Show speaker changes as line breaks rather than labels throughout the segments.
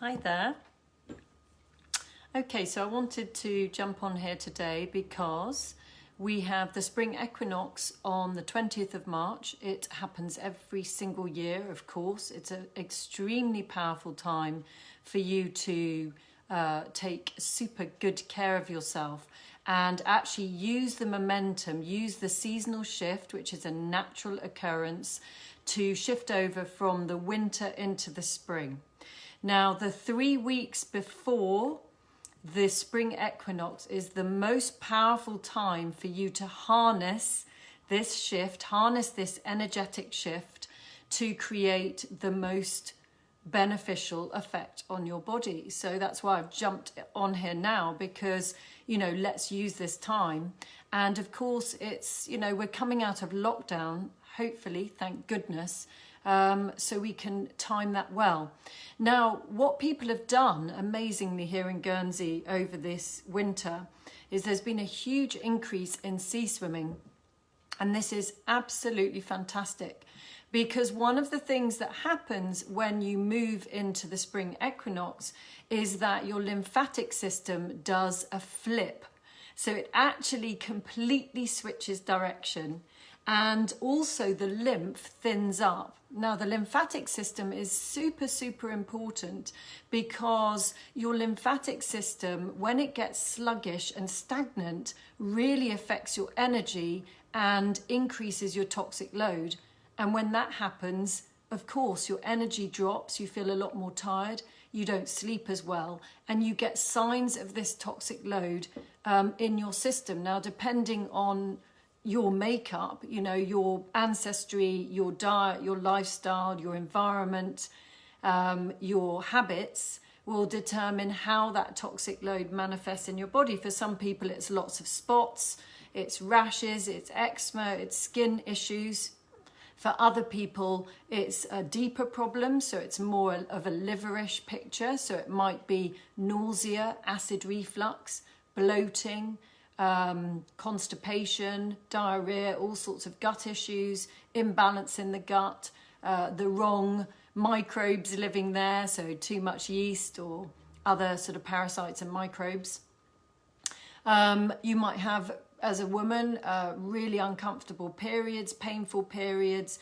Hi there. Okay, so I wanted to jump on here today because we have the Spring Equinox on the 20th of March. It happens every single year, of course. It's an extremely powerful time for you to take super good care of yourself and actually use the momentum, use the seasonal shift, which is a natural occurrence, to shift over from the winter into the spring. Now, the 3 weeks before the spring equinox is the most powerful time for you to harness this shift, harness this energetic shift to create the most beneficial effect on your body. So that's why I've jumped on here now, because, you know, let's use this time. And of course, it's, you know, we're coming out of lockdown, hopefully, thank goodness. So we can time that well. Now, what people have done amazingly here in Guernsey over this winter is there's been a huge increase in sea swimming. And this is absolutely fantastic, because one of the things that happens when you move into the spring equinox is that your lymphatic system does a flip. So it actually completely switches direction. And also the lymph thins up. Now, the lymphatic system is super, super important, because your lymphatic system, when it gets sluggish and stagnant, really affects your energy and increases your toxic load. And when that happens, of course, your energy drops, you feel a lot more tired, you don't sleep as well, and you get signs of this toxic load in your system. Now, depending on your makeup, you know, your ancestry, your diet, your lifestyle, your environment, your habits will determine how that toxic load manifests in your body. For some people, it's lots of spots, it's rashes, it's eczema, it's skin issues. For other people, it's a deeper problem, so it's more of a liverish picture. So it might be nausea, acid reflux, bloating, constipation, diarrhea, all sorts of gut issues, imbalance in the gut, the wrong microbes living there, so too much yeast or other sort of parasites and microbes. You might have, as a woman, really uncomfortable periods, painful periods,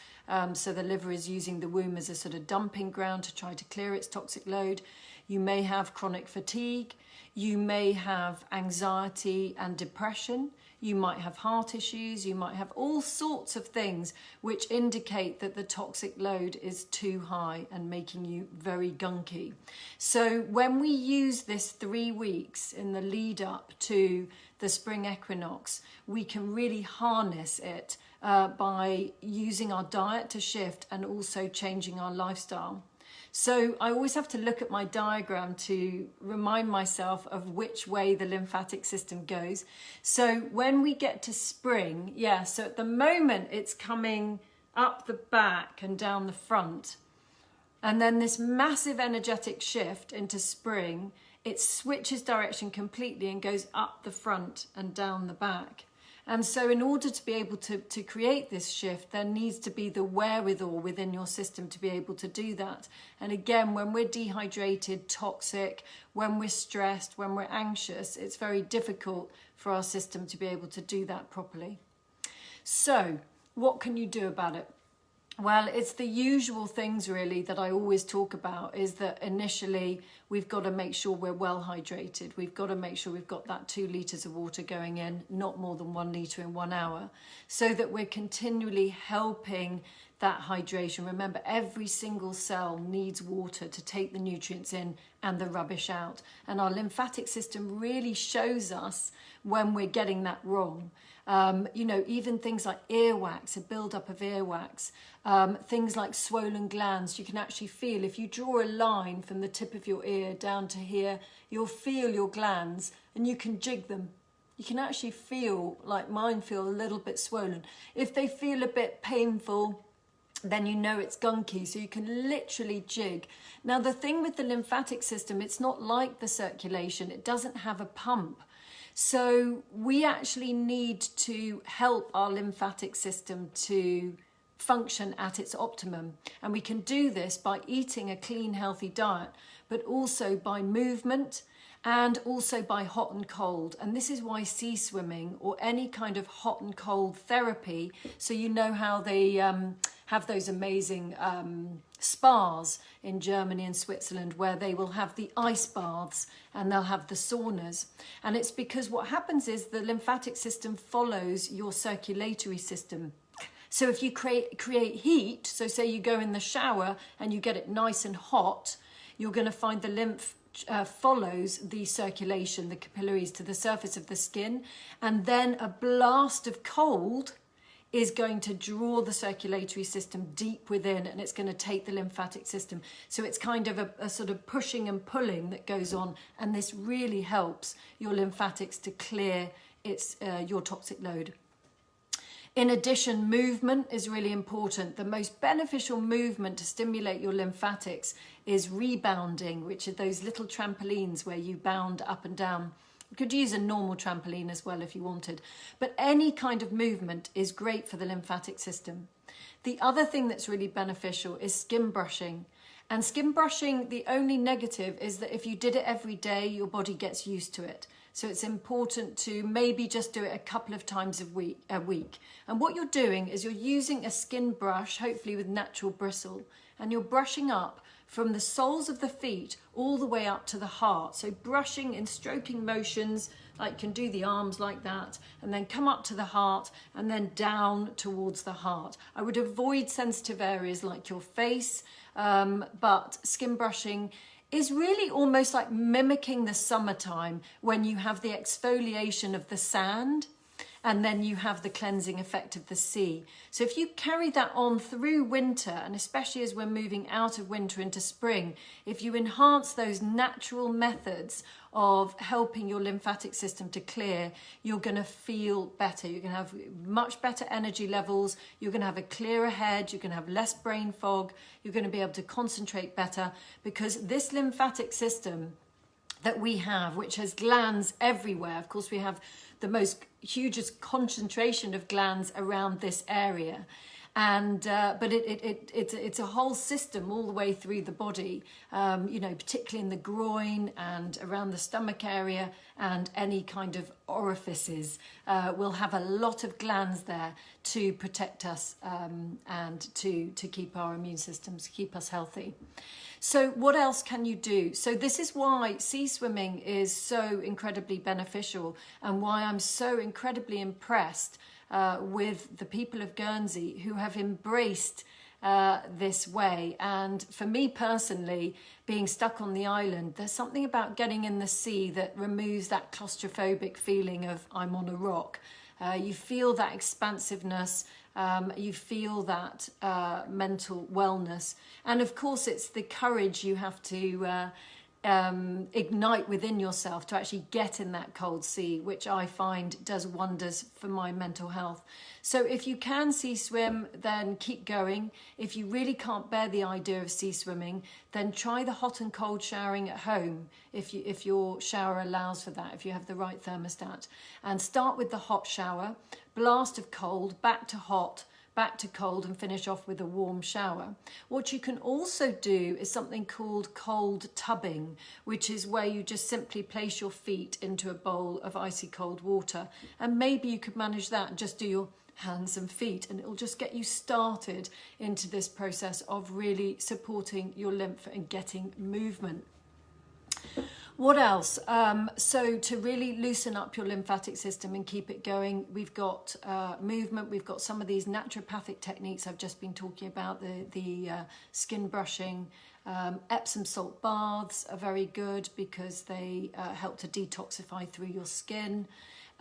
so the liver is using the womb as a sort of dumping ground to try to clear its toxic load. You may have chronic fatigue. You may have anxiety and depression. You might have heart issues. You might have all sorts of things which indicate that the toxic load is too high and making you very gunky. So when we use this 3 weeks in the lead up to the spring equinox, we can really harness it by using our diet to shift and also changing our lifestyle. So I always have to look at my diagram to remind myself of which way the lymphatic system goes. So when we get to spring, yeah, so at the moment it's coming up the back and down the front. And then this massive energetic shift into spring, it switches direction completely and goes up the front and down the back. And so in order to be able to create this shift, there needs to be the wherewithal within your system to be able to do that. And again, when we're dehydrated, toxic, when we're stressed, when we're anxious, it's very difficult for our system to be able to do that properly. So what can you do about it? Well, it's the usual things really that I always talk about, is that initially we've got to make sure we're well hydrated. We've got to make sure we've got that 2 litres of water going in, not more than 1 litre in 1 hour, so that we're continually helping that hydration. Remember, every single cell needs water to take the nutrients in and the rubbish out. And our lymphatic system really shows us when we're getting that wrong. You know, even things like earwax, a build-up of earwax, things like swollen glands, you can actually feel, if you draw a line from the tip of your ear down to here, you'll feel your glands and you can jig them. You can actually feel, like mine feel a little bit swollen. If they feel a bit painful, then you know it's gunky, so you can literally jig. Now, the thing with the lymphatic system, it's not like the circulation, it doesn't have a pump. So we actually need to help our lymphatic system to function at its optimum. And we can do this by eating a clean, healthy diet, but also by movement and also by hot and cold. And this is why sea swimming or any kind of hot and cold therapy, so you know how they have those amazing spas in Germany and Switzerland where they will have the ice baths and they'll have the saunas. And it's because what happens is the lymphatic system follows your circulatory system. So if you create heat, so say you go in the shower and you get it nice and hot, you're going to find the lymph follows the circulation, the capillaries to the surface of the skin, and then a blast of cold is going to draw the circulatory system deep within, and it's going to take the lymphatic system. So it's kind of a sort of pushing and pulling that goes on, and this really helps your lymphatics to clear your toxic load. In addition, movement is really important. The most beneficial movement to stimulate your lymphatics is rebounding, which are those little trampolines where you bound up and down. You could use a normal trampoline as well if you wanted, but any kind of movement is great for the lymphatic system. The other thing that's really beneficial is skin brushing. And skin brushing, the only negative is that if you did it every day, your body gets used to it. So it's important to maybe just do it a couple of times a week. And what you're doing is you're using a skin brush, hopefully with natural bristle, and you're brushing up from the soles of the feet all the way up to the heart. So brushing in stroking motions, like you can do the arms like that, and then come up to the heart and then down towards the heart. I would avoid sensitive areas like your face, but skin brushing is really almost like mimicking the summertime when you have the exfoliation of the sand and then you have the cleansing effect of the sea. So if you carry that on through winter, and especially as we're moving out of winter into spring, if you enhance those natural methods of helping your lymphatic system to clear, you're going to feel better. You're going to have much better energy levels. You're going to have a clearer head. You're going to have less brain fog. You're going to be able to concentrate better, because this lymphatic system that we have, which has glands everywhere. Of course, we have the most hugest concentration of glands around this area. And but it's a whole system all the way through the body, particularly in the groin and around the stomach area and any kind of orifices. We'll have a lot of glands there to protect us and to keep our immune systems, keep us healthy. So what else can you do? So this is why sea swimming is so incredibly beneficial, and why I'm so incredibly impressed with the people of Guernsey who have embraced this way. And for me personally, being stuck on the island, there's something about getting in the sea that removes that claustrophobic feeling of I'm on a rock. You feel that expansiveness, you feel that mental wellness. And of course, it's the courage you have to ignite within yourself to actually get in that cold sea, which I find does wonders for my mental health. So if you can sea swim, then keep going. If you really can't bear the idea of sea swimming, then try the hot and cold showering at home if your shower allows for that, if you have the right thermostat. And start with the hot shower, blast of cold, back to hot, back to cold, and finish off with a warm shower. What you can also do is something called cold tubbing, which is where you just simply place your feet into a bowl of icy cold water. And maybe you could manage that and just do your hands and feet, and it'll just get you started into this process of really supporting your lymph and getting movement. What else? So to really loosen up your lymphatic system and keep it going, we've got movement. We've got some of these naturopathic techniques I've just been talking about, the skin brushing. Epsom salt baths are very good because they help to detoxify through your skin.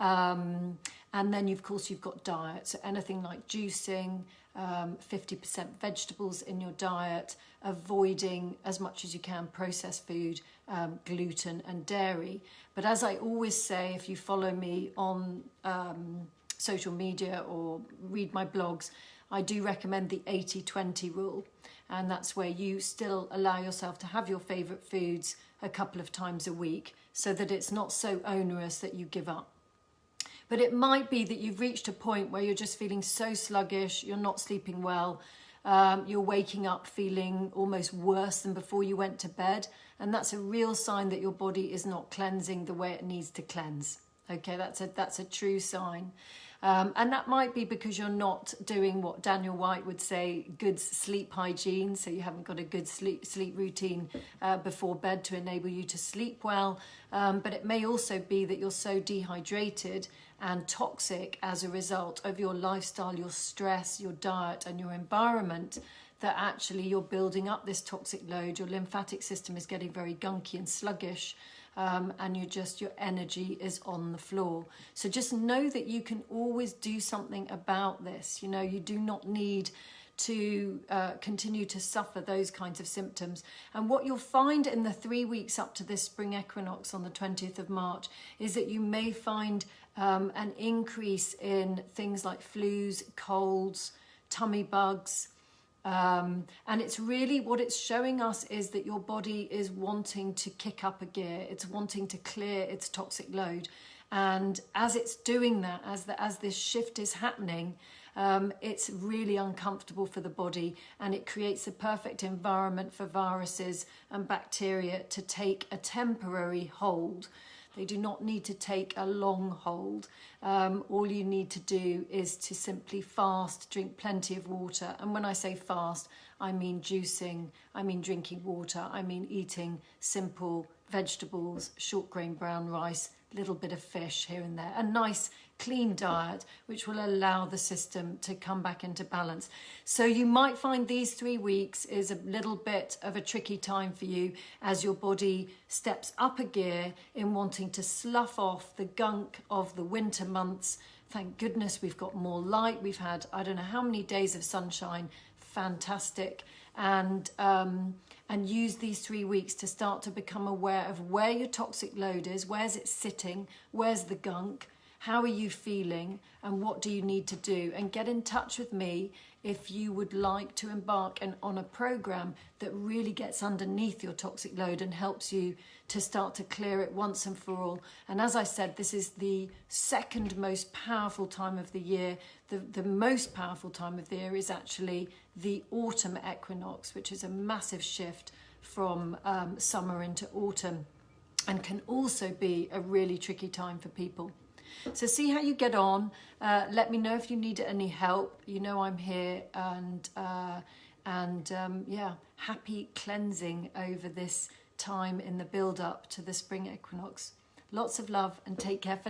And then, of course, you've got diet. So anything like juicing, 50% vegetables in your diet, avoiding as much as you can processed food, gluten and dairy. But as I always say, if you follow me on social media or read my blogs, I do recommend the 80-20 rule. And that's where you still allow yourself to have your favourite foods a couple of times a week so that it's not so onerous that you give up. But it might be that you've reached a point where you're just feeling so sluggish, you're not sleeping well, you're waking up feeling almost worse than before you went to bed. And that's a real sign that your body is not cleansing the way it needs to cleanse. Okay, that's a true sign. And that might be because you're not doing what Daniel White would say, good sleep hygiene. So you haven't got a good sleep routine before bed to enable you to sleep well. But it may also be that you're so dehydrated and toxic as a result of your lifestyle, your stress, your diet and your environment, that actually you're building up this toxic load. Your lymphatic system is getting very gunky and sluggish. And your energy is on the floor. So just know that you can always do something about this. You know, you do not need to continue to suffer those kinds of symptoms. And what you'll find in the 3 weeks up to this spring equinox on the 20th of March is that you may find an increase in things like flus, colds, tummy bugs. And it's really, what it's showing us is that your body is wanting to kick up a gear. It's wanting to clear its toxic load. And as it's doing that, as this shift is happening, it's really uncomfortable for the body, and it creates a perfect environment for viruses and bacteria to take a temporary hold. They do not need to take a long hold. All you need to do is to simply fast, drink plenty of water. And when I say fast, I mean juicing, I mean drinking water, I mean eating simple vegetables, short grain brown rice, little bit of fish here and there. A nice clean diet which will allow the system to come back into balance. So you might find these 3 weeks is a little bit of a tricky time for you as your body steps up a gear in wanting to slough off the gunk of the winter months. Thank goodness we've got more light. We've had, I don't know how many days of sunshine. Fantastic. And use these 3 weeks to start to become aware of where your toxic load is, where's it sitting, where's the gunk, how are you feeling, and what do you need to do. And get in touch with me if you would like to embark on a program that really gets underneath your toxic load and helps you to start to clear it once and for all. And as I said, this is the second most powerful time of the year. The most powerful time of the year is actually the autumn equinox, which is a massive shift from summer into autumn, and can also be a really tricky time for people. So see how you get on. Let me know if you need any help. You know I'm here, and yeah, happy cleansing over this time in the build up to the spring equinox. Lots of love, and take care for now.